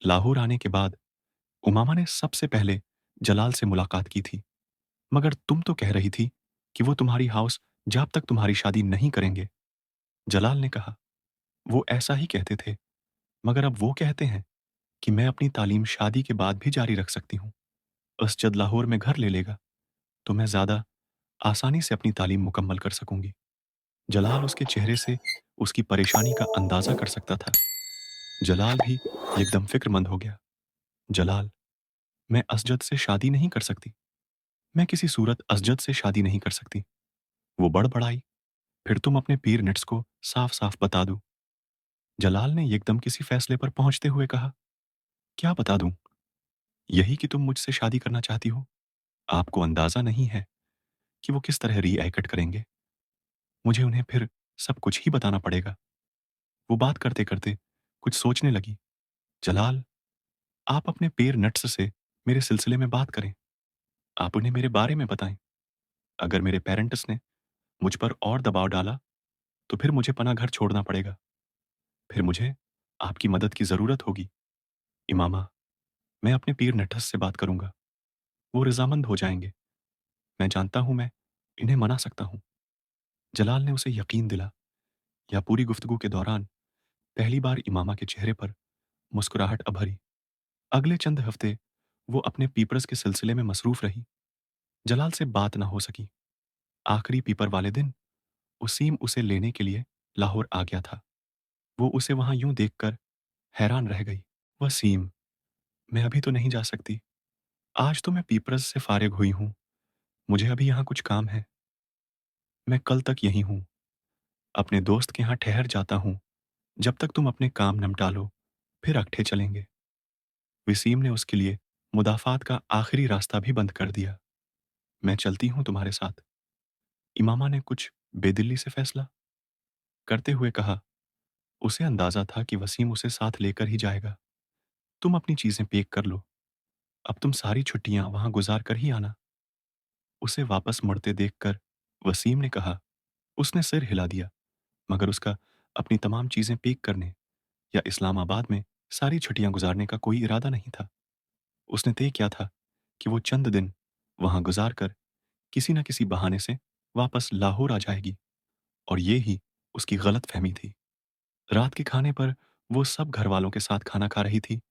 लाहौर आने के बाद उमामा ने सबसे पहले जलाल से मुलाकात की थी। मगर तुम तो कह रही थी कि वो तुम्हारी हाउस जब तक तुम्हारी शादी नहीं करेंगे। जलाल ने कहा, वो ऐसा ही कहते थे, मगर अब वो कहते हैं कि मैं अपनी तालीम शादी के बाद भी जारी रख सकती हूँ। असजद लाहौर में घर ले लेगा, तो मैं ज़्यादा आसानी से अपनी तालीम मुकम्मल कर सकूंगी। जलाल उसके चेहरे से उसकी परेशानी का अंदाज़ा कर सकता था। जलाल भी एकदम फ़िक्रमंद हो गया। जलाल, मैं असजद से शादी नहीं कर सकती। मैं किसी सूरत असजद से शादी नहीं कर सकती। वो बड़बड़ाई, फिर तुम अपने पीर निट्स को साफ-साफ बता दो। जलाल ने एकदम किसी फैसले पर पहुंचते हुए कहा, क्या बता दूं? यही कि तुम मुझसे शादी करना चाहती हो। आपको अंदाजा नहीं है कि वो किस तरह रिएक्ट करेंगे। मुझे उन्हें फिर सब कुछ ही बताना पड़ेगा। वो बात करते-करते कुछ सोचने लगी। जलाल, आप अपने पेर नट्स से मेरे सिलसिले में बात करें। आप उन्हें मेरे बारे में बताएं। अगर मेरे पेरेंट्स ने मुझ पर और दबाव डाला, तो फिर मुझे पनाह घर छोड़ना पड़ेगा। फिर मुझे आपकी मदद की ज़रूरत होगी। इमामा, मैं अपने पीर नटस से बात करूंगा। वो रज़ामंद हो जाएंगे। मैं जानता हूं मैं इन्हें मना सकता हूं। जलाल ने उसे यकीन दिला। या पूरी गुफ्तगू के दौरान पहली बार इमामा के चेहरे पर मुस्कुराहट अभरी। अगले चंद हफ्ते वो अपने पीपर्स के सिलसिले में मसरूफ रही। जलाल से बात ना हो सकी। आखिरी पीपर वाले दिन उसीम उसे लेने के लिए लाहौर आ गया था। वो उसे वहां यूं देखकर हैरान रह गई। वसीम, मैं अभी तो नहीं जा सकती। आज तो मैं पीपरस से फारिग हुई हूं। मुझे अभी यहाँ कुछ काम है। मैं कल तक यहीं हूं। अपने दोस्त के यहाँ ठहर जाता हूं। जब तक तुम अपने काम निपटा लो, फिर अकठे चलेंगे। वसीम ने उसके लिए मुदाफ़ात का आखिरी रास्ता भी बंद कर दिया। मैं चलती हूँ तुम्हारे साथ। इमामा ने कुछ बेदिली से फैसला करते हुए कहा। उसे अंदाजा था कि वसीम उसे साथ लेकर ही जाएगा। तुम अपनी चीजें पैक कर लो। अब तुम सारी छुट्टियां वहां गुजार कर ही आना। उसे वापस मुड़ते देखकर वसीम ने कहा। उसने सिर हिला दिया, मगर उसका अपनी तमाम चीजें पैक करने या इस्लामाबाद में सारी छुट्टियां गुजारने का कोई इरादा नहीं था। उसने तय किया था कि वो चंद दिन वहां गुजार कर किसी न किसी बहाने से वापस लाहौर आ जाएगी। और ये ही उसकी गलत फहमी थी। रात के खाने पर वो सब घर वालों के साथ खाना खा रही थी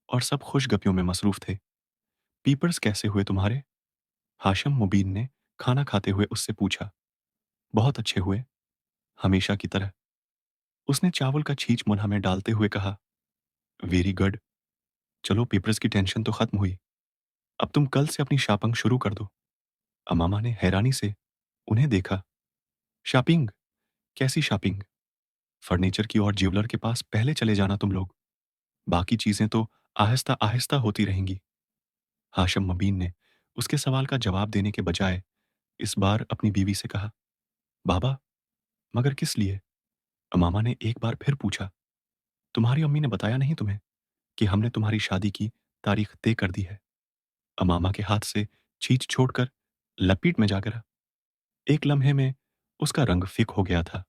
और सब खुशगपियों में मसरूफ थे। पीपर्स कैसे हुए तुम्हारे? हाशिम मुबीन ने खाना खाते हुए उससे पूछा। बहुत अच्छे हुए, हमेशा की तरह। उसने चावल का छींच मुंह में डालते हुए कहा। Very good. चलो, पीपर्स की टेंशन तो खत्म हुई। अब तुम कल से अपनी शॉपिंग शुरू कर दो। अमामा ने हैरानी से उन्हें देखा। शॉपिंग? कैसी शॉपिंग? फर्नीचर की और ज्वेलर के पास पहले चले जाना तुम लोग। बाकी चीजें तो आहिस्ता आहिस्ता होती रहेंगी। हाशिम मुबीन ने उसके सवाल का जवाब देने के बजाय इस बार अपनी बीवी से कहा। बाबा, मगर किस लिए? अमामा ने एक बार फिर पूछा। तुम्हारी अम्मी ने बताया नहीं तुम्हें कि हमने तुम्हारी शादी की तारीख तय कर दी है? अमामा के हाथ से छींच छोड़कर लपेट में जा गिरा। एक लम्हे में उसका रंग फिक हो गया था।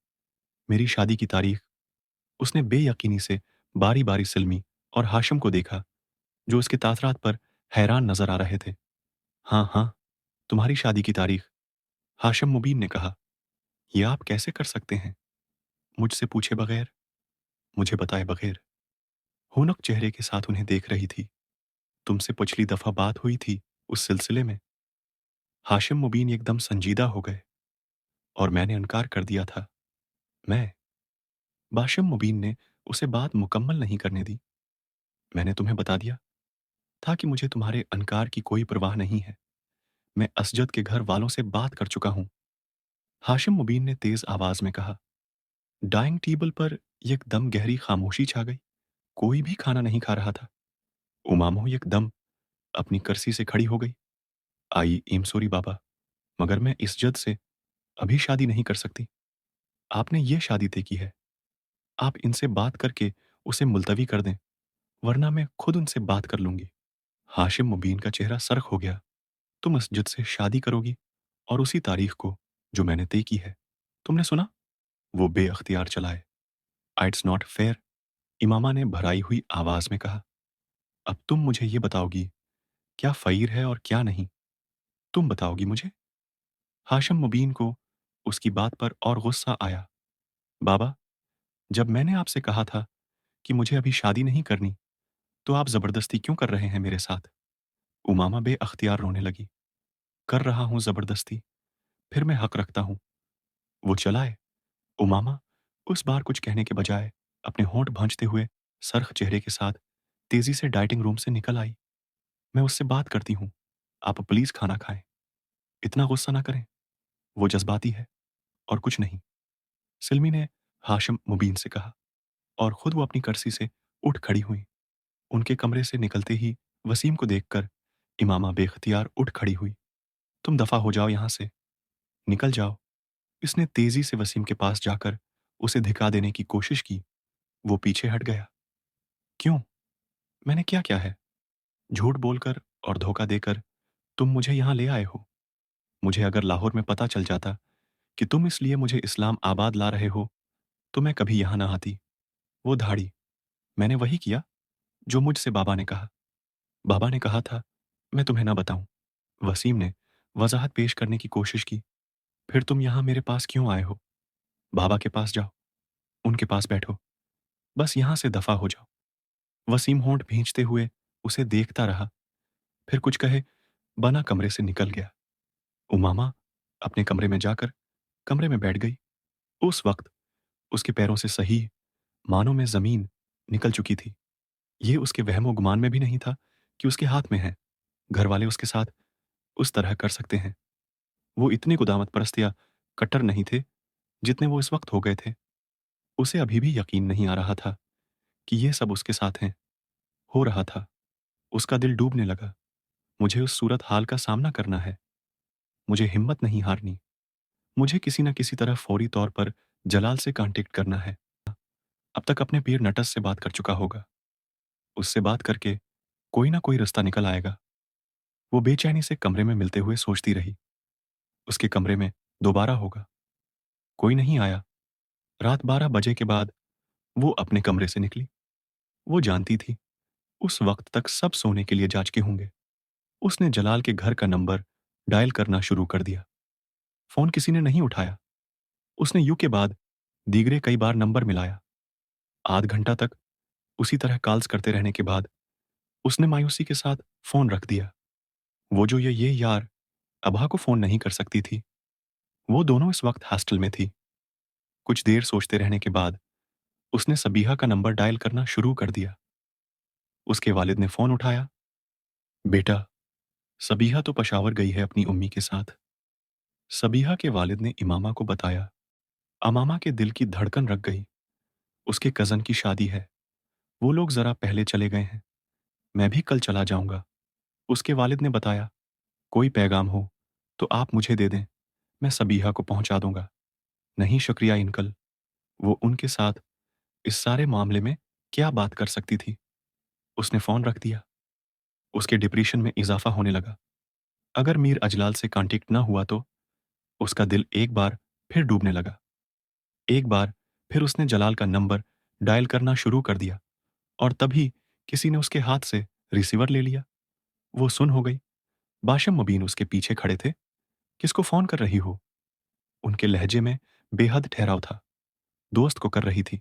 मेरी शादी की तारीख? उसने बेयकीनी से बारी बारी सिलमी और हाशिम को देखा, जो उसके तासरात पर हैरान नजर आ रहे थे। हाँ हाँ, तुम्हारी शादी की तारीख। हाशिम मुबीन ने कहा। यह आप कैसे कर सकते हैं? मुझसे पूछे बगैर, मुझे बताए बगैर। हुनक चेहरे के साथ उन्हें देख रही थी। तुमसे पिछली दफा बात हुई थी उस सिलसिले में। हाशिम मुबीन एकदम संजीदा हो गए। और मैंने इनकार कर दिया था। मैं? बाशिम मुबीन ने उसे बात मुकम्मल नहीं करने दी। मैंने तुम्हें बता दिया था कि मुझे तुम्हारे इनकार की कोई परवाह नहीं है। मैं असजद के घर वालों से बात कर चुका हूं। हाशिम मुबीन ने तेज आवाज में कहा। डाइनिंग टेबल पर एकदम गहरी खामोशी छा गई। कोई भी खाना नहीं खा रहा था। उमामो एकदम अपनी कुर्सी से खड़ी हो गई। आई एम सॉरी बाबा, मगर मैं इस जद से अभी शादी नहीं कर सकती। आपने ये शादी तय की है। आप इनसे बात करके उसे मुलतवी कर दें, वरना मैं खुद उनसे बात कर लूंगी। हाशिम मुबीन का चेहरा सरख हो गया। तुम इस जद से शादी करोगी और उसी तारीख को जो मैंने तय की है। तुमने सुना? वो बेअख्तियार चलाए। इट्स नॉट फेयर, इमामा ने भराई हुई आवाज में कहा। अब तुम मुझे ये बताओगी, क्या फ़ईर है और क्या नहीं? तुम बताओगी मुझे? हाशिम मुबीन को उसकी बात पर और गुस्सा आया। बाबा, जब मैंने आपसे कहा था कि मुझे अभी शादी नहीं करनी, तो आप ज़बरदस्ती क्यों कर रहे हैं मेरे साथ? उमामा बेअख्तियार रोने लगी। कर रहा हूँ ज़बरदस्ती, फिर मैं हक रखता हूँ। वो चलाए। उमामा उस बार कुछ कहने के बजाय अपने होंठ भांजते हुए सरख चेहरे के साथ तेजी से डाइटिंग रूम से निकल आई। मैं उससे बात करती हूँ। आप प्लीज खाना खाएं। इतना गुस्सा ना करें। वो जज्बाती है और कुछ नहीं। सिल्मी ने हाशिम मुबीन से कहा और खुद वो अपनी कुर्सी से उठ खड़ी हुई। उनके कमरे से निकलते ही वसीम को देखकर इमामा बेख्तियार उठ खड़ी हुई। तुम दफा हो जाओ यहां से। निकल जाओ। इसने तेजी से वसीम के पास जाकर उसे धिका देने की कोशिश की। वो पीछे हट गया। क्यों? मैंने क्या क्या है? झूठ बोलकर और धोखा देकर तुम मुझे यहां ले आए हो। मुझे अगर लाहौर में पता चल जाता कि तुम इसलिए मुझे इस्लाम आबाद ला रहे हो, तो मैं कभी यहां ना आती। वो धाड़ी। मैंने वही किया जो मुझसे बाबा ने कहा। बाबा ने कहा था मैं तुम्हें ना बताऊं। वसीम ने वजाहत पेश करने की कोशिश की। फिर तुम यहां मेरे पास क्यों आए हो? बाबा के पास जाओ। उनके पास बैठो। बस यहां से दफा हो जाओ। वसीम होंठ भींचते हुए उसे देखता रहा। फिर कुछ कहे बना कमरे से निकल गया। उमामा अपने कमरे में जाकर कमरे में बैठ गई। उस वक्त उसके पैरों से सही मानों में जमीन निकल चुकी थी। ये उसके वहमो गुमान में भी नहीं था कि उसके हाथ में है। घर वाले उसके साथ उस तरह कर सकते हैं। वो इतने गुदामत परस्त या कट्टर नहीं थे जितने वो इस वक्त हो गए थे। उसे अभी भी यकीन नहीं आ रहा था कि ये सब उसके साथ हैं। हो रहा था। उसका दिल डूबने लगा। मुझे उस सूरत हाल का सामना करना है। मुझे हिम्मत नहीं हारनी। मुझे किसी न किसी तरह फौरी तौर पर जलाल से कांटेक्ट करना है। अब तक अपने पीर नटस से बात कर चुका होगा। उससे बात करके कोई ना कोई रास्ता निकल आएगा। वो बेचैनी से कमरे में मिलते हुए सोचती रही। उसके कमरे में दोबारा होगा। कोई नहीं आया। रात 12 बजे के बाद वो अपने कमरे से निकली। वो जानती थी उस वक्त तक सब सोने के लिए जाग के होंगे। उसने जलाल के घर का नंबर डायल करना शुरू कर दिया। फोन किसी ने नहीं उठाया। उसने यू के बाद दीगरे कई बार नंबर मिलाया। आध घंटा तक उसी तरह कॉल्स करते रहने के बाद उसने मायूसी के साथ फोन रख दिया। वो जो ये यार अबा को फोन नहीं कर सकती थी। वो दोनों इस वक्त हॉस्टल में थी। कुछ देर सोचते रहने के बाद उसने सबीहा का नंबर डायल करना शुरू कर दिया। उसके वालिद ने फोन उठाया। बेटा, सबीहा तो पेशावर गई है अपनी उम्मी के साथ। सबीहा के वालिद ने इमामा को बताया। अमामा के दिल की धड़कन रख गई। उसके कजन की शादी है। वो लोग जरा पहले चले गए हैं। मैं भी कल चला जाऊंगा। उसके वालिद ने बताया कोई पैगाम हो तो आप मुझे दे दें। मैं सबीहा को पहुंचा दूंगा। नहीं शुक्रिया अंकल। वो उनके साथ इस सारे मामले में क्या बात कर सकती थी? उसने फोन रख दिया। उसके डिप्रेशन में इजाफा होने लगा। अगर मीर अजलाल से कांटेक्ट ना हुआ तो उसका दिल एक बार फिर डूबने लगा। एक बार फिर उसने जलाल का नंबर डायल करना शुरू कर दिया और तभी किसी ने उसके हाथ से रिसीवर ले लिया। वो सुन हो गई। बाशिम मुबीन उसके पीछे खड़े थे। किसको फोन कर रही हो? उनके लहजे में बेहद ठहराव था। दोस्त को कर रही थी।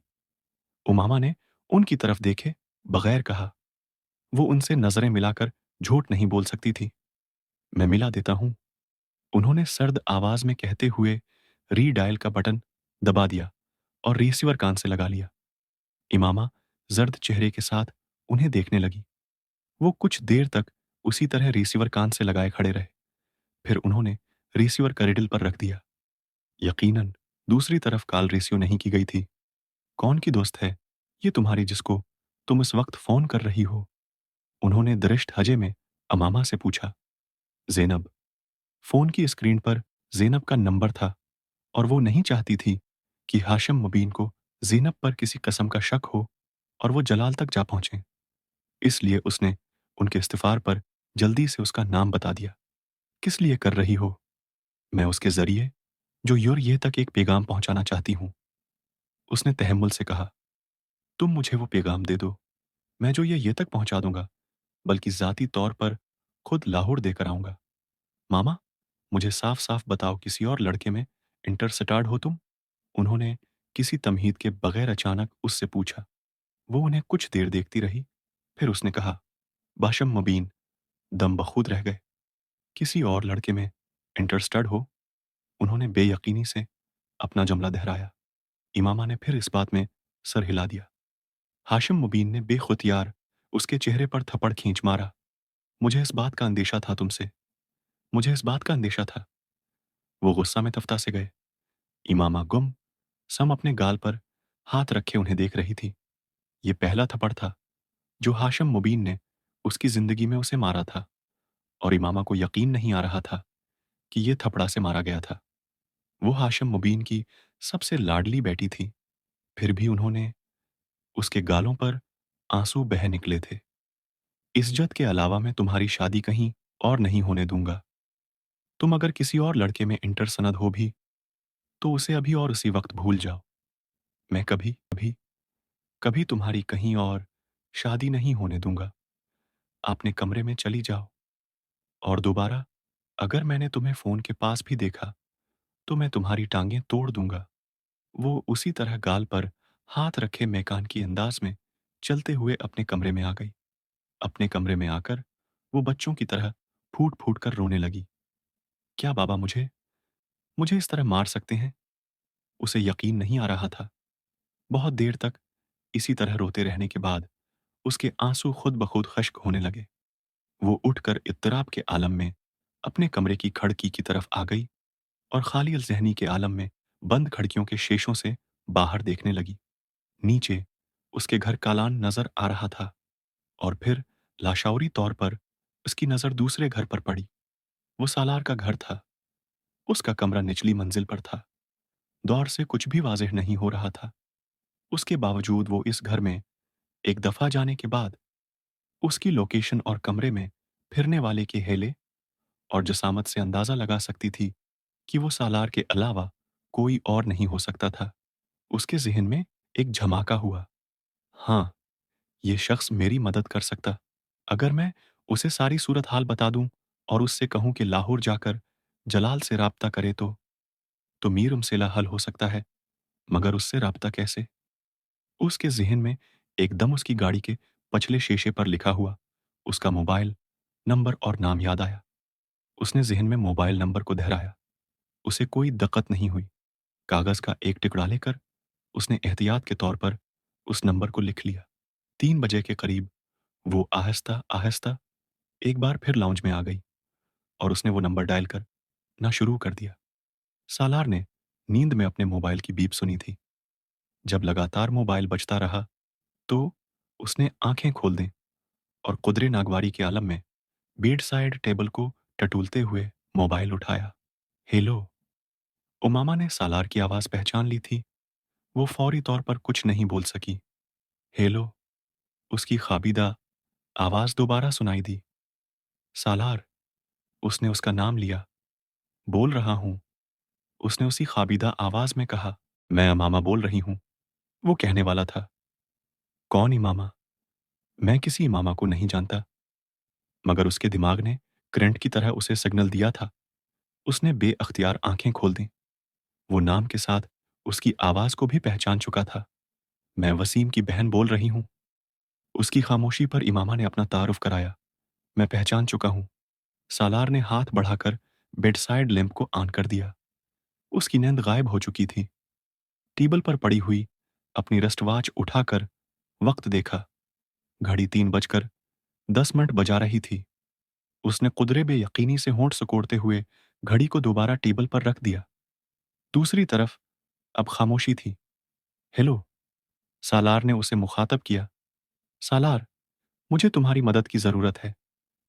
उमामा ने उनकी तरफ देखे बगैर कहा। वो उनसे नजरें मिलाकर झूठ नहीं बोल सकती थी। मैं मिला देता हूं। उन्होंने सर्द आवाज में कहते हुए री डायल का बटन दबा दिया और रिसीवर कान से लगा लिया। इमामा जर्द चेहरे के साथ उन्हें देखने लगी। वो कुछ देर तक उसी तरह रिसीवर कान से लगाए खड़े रहे। फिर उन्होंने रिसीवर करिडल पर रख दिया। यकीनन दूसरी तरफ कॉल रिसीव नहीं की गई थी। कौन की दोस्त है ये तुम्हारी जिसको तुम इस वक्त फोन कर रही हो? उन्होंने दरिश्त हजे में अमामा से पूछा। ज़ैनब। फोन की स्क्रीन पर ज़ैनब का नंबर था और वो नहीं चाहती थी कि हाशिम मुबीन को ज़ैनब पर किसी कस्म का शक हो और वो जलाल तक जा पहुंचे। इसलिए उसने उनके इस्तिफार पर जल्दी से उसका नाम बता दिया। किस लिए कर रही हो? मैं उसके जरिए जो युर ये तक एक पैगाम पहुंचाना चाहती हूं। उसने तहम्मुल से कहा। तुम मुझे वो पैगाम दे दो। मैं जो ये तक पहुंचा दूंगा बल्कि ज़ाती तौर पर खुद लाहौर देकर आऊँगा। मामा, मुझे साफ-साफ बताओ, किसी और लड़के में इंटरेस्टेड हो तुम? उन्होंने किसी तमहीद के बगैर अचानक उससे पूछा। वो उन्हें कुछ देर देखती रही, फिर उसने कहा, बाशम मुबीन दम बखूद रह गए। किसी और लड़के में इंटरेस्टेड हो? उन्होंने बेयकीनी से अपना जुमला दोहराया। इमामा ने फिर इस बात में सर हिला दिया। हाशिम मुबीन ने बेखुतियार उसके चेहरे पर थप्पड़ खींच मारा। मुझे इस बात का अंदेशा था तुमसे, मुझे इस बात का अंदेशा था। वो गुस्सा में तफ्ता से गए। इमामा गुम सम अपने गाल पर हाथ रखे उन्हें देख रही थी। ये पहला थप्पड़ था जो हाशिम मुबीन ने उसकी जिंदगी में उसे मारा था, और इमामा को यकीन नहीं आ रहा था कि ये थपड़ा से मारा गया था। वो हाशिम मुबीन की सबसे लाडली बेटी थी, फिर भी उन्होंने उसके गालों पर आंसू बह निकले थे। इज्जत के अलावा मैं तुम्हारी शादी कहीं और नहीं होने दूंगा। तुम अगर किसी और लड़के में इंटरसनद हो भी, तो उसे अभी और उसी वक्त भूल जाओ। मैं कभी कभी कभी तुम्हारी कहीं और शादी नहीं होने दूंगा। अपने कमरे में चली जाओ, और दोबारा अगर मैंने तुम्हें फोन के पास भी देखा, तो मैं तुम्हारी टांगें तोड़ दूंगा। वो उसी तरह गाल पर हाथ रखे मेकान की अंदाज में चलते हुए अपने कमरे में आ गई। अपने कमरे में आकर वो बच्चों की तरह फूट फूट कर रोने लगी। क्या बाबा मुझे मुझे इस तरह मार सकते हैं? उसे यकीन नहीं आ रहा था। बहुत देर तक इसी तरह रोते रहने के बाद उसके आंसू खुद ब खुद खश्क होने लगे। वो उठकर इत्तराब के आलम में अपने कमरे की खिड़की की तरफ आ गई, और खाली ज़हनी के आलम में बंद खिड़कियों के शीशों से बाहर देखने लगी। नीचे उसके घर कालान नजर आ रहा था, और फिर लाशौरी तौर पर उसकी नजर दूसरे घर पर पड़ी। वो सालार का घर था। उसका कमरा निचली मंजिल पर था। दौर से कुछ भी वाज़ेह नहीं हो रहा था। उसके बावजूद वो इस घर में एक दफा जाने के बाद उसकी लोकेशन और कमरे में फिरने वाले के हेले और जसामत से अंदाजा लगा सकती थी कि वो सालार के अलावा कोई और नहीं हो सकता था। उसके ज़हन में एक झमाका हुआ। हाँ, ये शख्स मेरी मदद कर सकता। अगर मैं उसे सारी सूरत हाल बता दूं और उससे कहूं कि लाहौर जाकर जलाल से राब्ता करे, तो मीर मसला हल हो सकता है। मगर उससे राब्ता कैसे? उसके ज़हन में एकदम उसकी गाड़ी के पछले शीशे पर लिखा हुआ उसका मोबाइल नंबर और नाम याद आया। उसने ज़हन में मोबाइल नंबर को दोहराया। उसे कोई दिक्कत नहीं हुई। कागज़ का एक टुकड़ा लेकर उसने एहतियात के तौर पर उस नंबर को लिख लिया। 3 बजे के करीब वो आहिस्ता-आहिस्ता एक बार फिर लाउंज में आ गई, और उसने वो नंबर डायल करना शुरू कर दिया। सालार ने नींद में अपने मोबाइल की बीप सुनी थी। जब लगातार मोबाइल बजता रहा, तो उसने आंखें खोल दी और कुदरे नागवारी के आलम में बेड साइड टेबल को टटोलते हुए मोबाइल उठाया। हेलो। उमामा ने सालार की आवाज पहचान ली थी। वो फौरी तौर पर कुछ नहीं बोल सकी। हेलो। उसकी खाबिदा आवाज दोबारा सुनाई दी। सालार। उसने उसका नाम लिया। बोल रहा हूं, उसने उसी खाबिदा आवाज में कहा। मैं अमामा बोल रही हूं, वो कहने वाला था। कौन इमामा? मैं किसी इमामा को नहीं जानता। मगर उसके दिमाग ने करंट की तरह उसे सिग्नल दिया था। उसने बेअख्तियार आंखें खोल दी। वो नाम के साथ उसकी आवाज को भी पहचान चुका था। मैं वसीम की बहन बोल रही हूं। उसकी खामोशी पर इमामा ने अपना तारुफ कराया। मैं पहचान चुका हूं। सालार ने हाथ बढ़ाकर बेडसाइड लैंप को ऑन कर दिया। उसकी नींद गायब हो चुकी थी। टेबल पर पड़ी हुई अपनी रिस्ट वॉच उठाकर वक्त देखा। घड़ी 3 बजकर 10 मिनट बजा रही थी। उसने कुदरे बेयकीनी से होंठ सिकोड़ते हुए घड़ी को दोबारा टेबल पर रख दिया। दूसरी तरफ अब खामोशी थी। हेलो। सालार ने उसे मुखातब किया। सालार, मुझे तुम्हारी मदद की जरूरत है।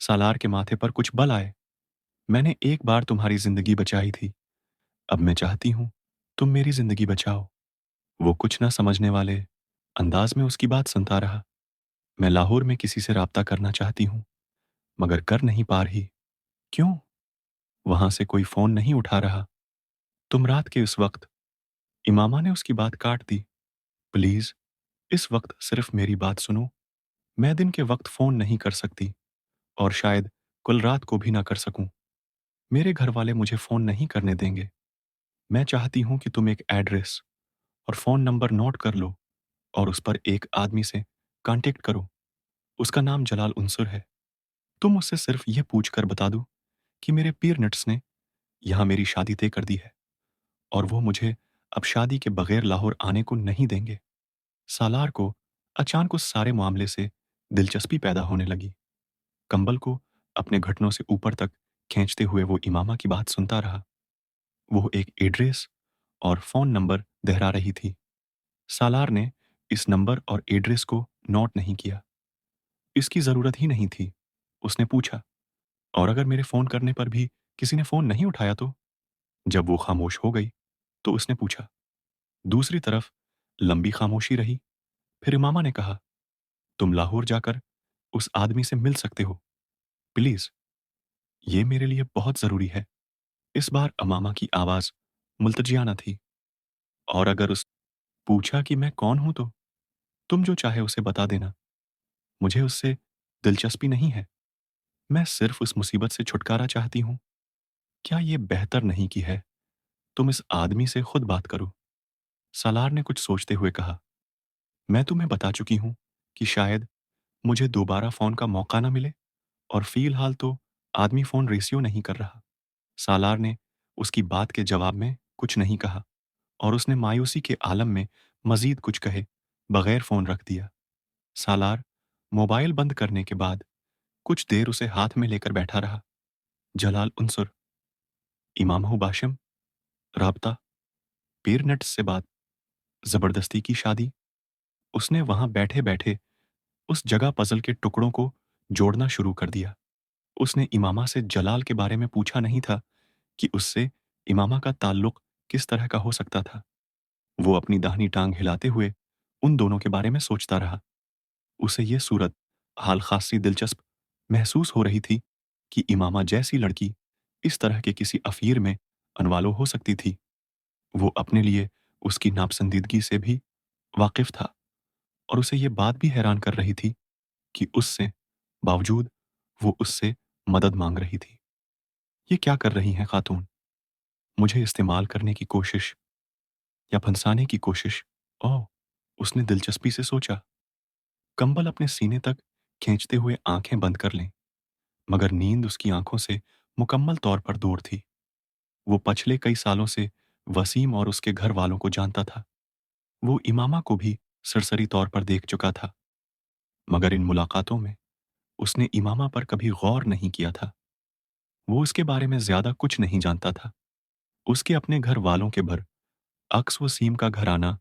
सालार के माथे पर कुछ बल आए। मैंने एक बार तुम्हारी जिंदगी बचाई थी। अब मैं चाहती हूं तुम मेरी जिंदगी बचाओ। वो कुछ ना समझने वाले अंदाज में उसकी बात सुनता रहा। मैं लाहौर में किसी से राब्ता करना चाहती हूं, मगर कर नहीं पा रही। क्यों? वहां से कोई फोन नहीं उठा रहा। तुम रात के इस वक्त। इमामा ने उसकी बात काट दी। प्लीज, इस वक्त सिर्फ मेरी बात सुनो। मैं दिन के वक्त फोन नहीं कर सकती। और शायद कल रात को भी ना कर सकूं। मेरे घर वाले मुझे फ़ोन नहीं करने देंगे। मैं चाहती हूँ कि तुम एक एड्रेस और फ़ोन नंबर नोट कर लो और उस पर एक आदमी से कॉन्टैक्ट करो। उसका नाम जलाल उनसुर है। तुम उससे सिर्फ ये पूछ कर बता दो कि मेरे पेरेंट्स ने यहाँ मेरी शादी तय कर दी है और वो मुझे अब शादी के बगैर लाहौर आने को नहीं देंगे। सालार को अचानक उस सारे मामले से दिलचस्पी पैदा होने लगी। कंबल को अपने घुटनों से ऊपर तक खींचते हुए वो इमामा की बात सुनता रहा। वो एक एड्रेस और फ़ोन नंबर दोहरा रही थी। सालार ने इस नंबर और एड्रेस को नोट नहीं किया। इसकी ज़रूरत ही नहीं थी। उसने पूछा, और अगर मेरे फ़ोन करने पर भी किसी ने फ़ोन नहीं उठाया तो? जब वो खामोश हो गई, तो उसने पूछा। दूसरी तरफ लंबी खामोशी रही। फिर इमामा ने कहा, तुम लाहौर जाकर उस आदमी से मिल सकते हो। प्लीज़, ये मेरे लिए बहुत ज़रूरी है। इस बार अमामा की आवाज़ मुल्तजियाना थी। और अगर उस पूछा कि मैं कौन हूं तो तुम जो चाहे उसे बता देना। मुझे उससे दिलचस्पी नहीं है। मैं सिर्फ उस मुसीबत से छुटकारा चाहती हूँ। क्या ये बेहतर नहीं कि है तुम इस आदमी से खुद बात करो? सालार ने कुछ सोचते हुए कहा, मैं तुम्हें बता चुकी हूँ कि शायद मुझे दोबारा फ़ोन का मौका ना मिले और फ़िलहाल तो आदमी फ़ोन रिसीव नहीं कर रहा। सालार ने उसकी बात के जवाब में कुछ नहीं कहा और उसने मायूसी के आलम में मज़ीद कुछ कहे बगैर फ़ोन रख दिया। सालार मोबाइल बंद करने के बाद कुछ देर उसे हाथ में लेकर बैठा रहा। जलाल उनसुर, इमाम बाशिम, राबता, पीरनेट से बात, ज़बरदस्ती की शादी। उसने वहां बैठे-बैठे उस जगह पज़ल के टुकड़ों को जोड़ना शुरू कर दिया। उसने इमामा से जलाल के बारे में पूछा नहीं था कि उससे इमामा का ताल्लुक किस तरह का हो सकता था। वो अपनी दाहिनी टांग हिलाते हुए उन दोनों के बारे में सोचता रहा। उसे ये सूरत हाल खासी दिलचस्प महसूस हो रही थी कि इमामा जैसी लड़की इस तरह के किसी अफ़ीर में अनवालो हो सकती थी। वो अपने लिए उसकी नापसंदीदगी से भी वाकिफ था और उसे ये बात भी हैरान कर रही थी कि उससे बावजूद वो उससे मदद मांग रही थी। ये क्या कर रही हैं खातून? मुझे इस्तेमाल करने की कोशिश या फंसाने की कोशिश? ओह! उसने दिलचस्पी से सोचा। कंबल अपने सीने तक खींचते हुए आंखें बंद कर लें, मगर नींद उसकी आंखों से मुकम्मल तौर पर दूर थी। वो पिछले कई सालों से वसीम और उसके घर वालों को जानता था। वो इमामा को भी सरसरी तौर पर देख चुका था, मगर इन मुलाकातों में उसने इमामा पर कभी गौर नहीं किया था। वो उसके बारे में ज्यादा कुछ नहीं जानता था। उसके अपने घर वालों के भर अक्स वसीम का घराना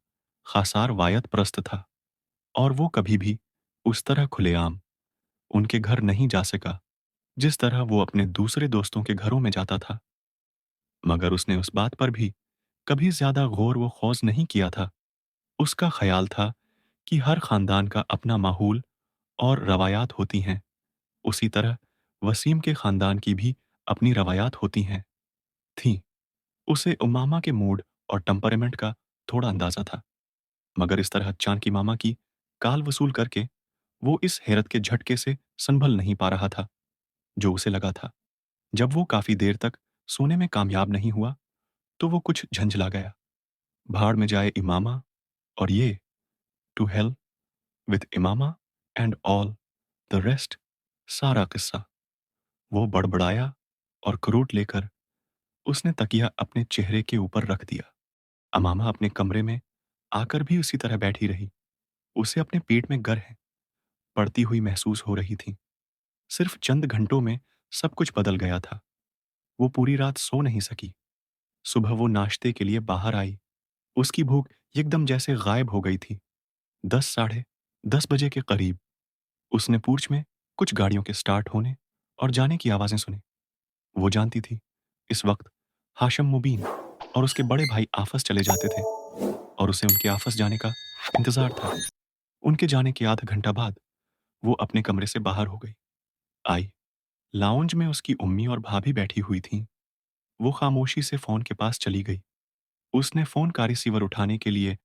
खासार वायत प्रस्त था और वो कभी भी उस तरह खुलेआम उनके घर नहीं जा सका जिस तरह वो अपने दूसरे दोस्तों के घरों में जाता था। मगर उसने उस बात पर भी कभी ज्यादा गौर व खौज नहीं किया था। उसका ख्याल था कि हर खानदान का अपना माहौल और रवायात होती हैं। उसी तरह वसीम के खानदान की भी अपनी रवायात होती हैं थीं। उसे उमामा के मूड और टेम्परामेंट का थोड़ा अंदाजा था, मगर इस तरह चांकी मामा की काल वसूल करके वो इस हैरत के झटके से संभल नहीं पा रहा था जो उसे लगा था। जब वो काफी देर तक सोने में कामयाब नहीं हुआ तो वो कुछ झंझला गया। भाड़ में जाए इमामा और ये to hell with Imama and all the rest, सारा किस्सा। वो बड़बड़ाया और करोट लेकर उसने तकिया अपने चेहरे के ऊपर रख दिया। अमामा अपने कमरे में आकर भी उसी तरह बैठी रही। उसे अपने पेट में गर्ह पड़ती हुई महसूस हो रही थी। सिर्फ चंद घंटों में सब कुछ बदल गया था। वो पूरी रात सो नहीं सकी। सुबह वो नाश्ते के लिए बाहर आई। उसकी भूख एकदम जैसे गायब हो गई थी। 10 साढ़े 10 बजे के करीब उसने पूर्च में कुछ गाड़ियों के स्टार्ट होने और जाने की आवाजें सुनी। वो जानती थी इस वक्त हाशम मुबीन और उसके बड़े भाई आफस चले जाते थे और उसे उनके आफस जाने का इंतजार था। उनके जाने के आधा घंटा बाद वो अपने कमरे से बाहर हो गई। आई। लाउंज में उसकी उम्मी और भाभी बैठी हुई थीं। वो खामोशी से फोन के पास चली गई। उसने फोन का रिसीवर उठाने के लिए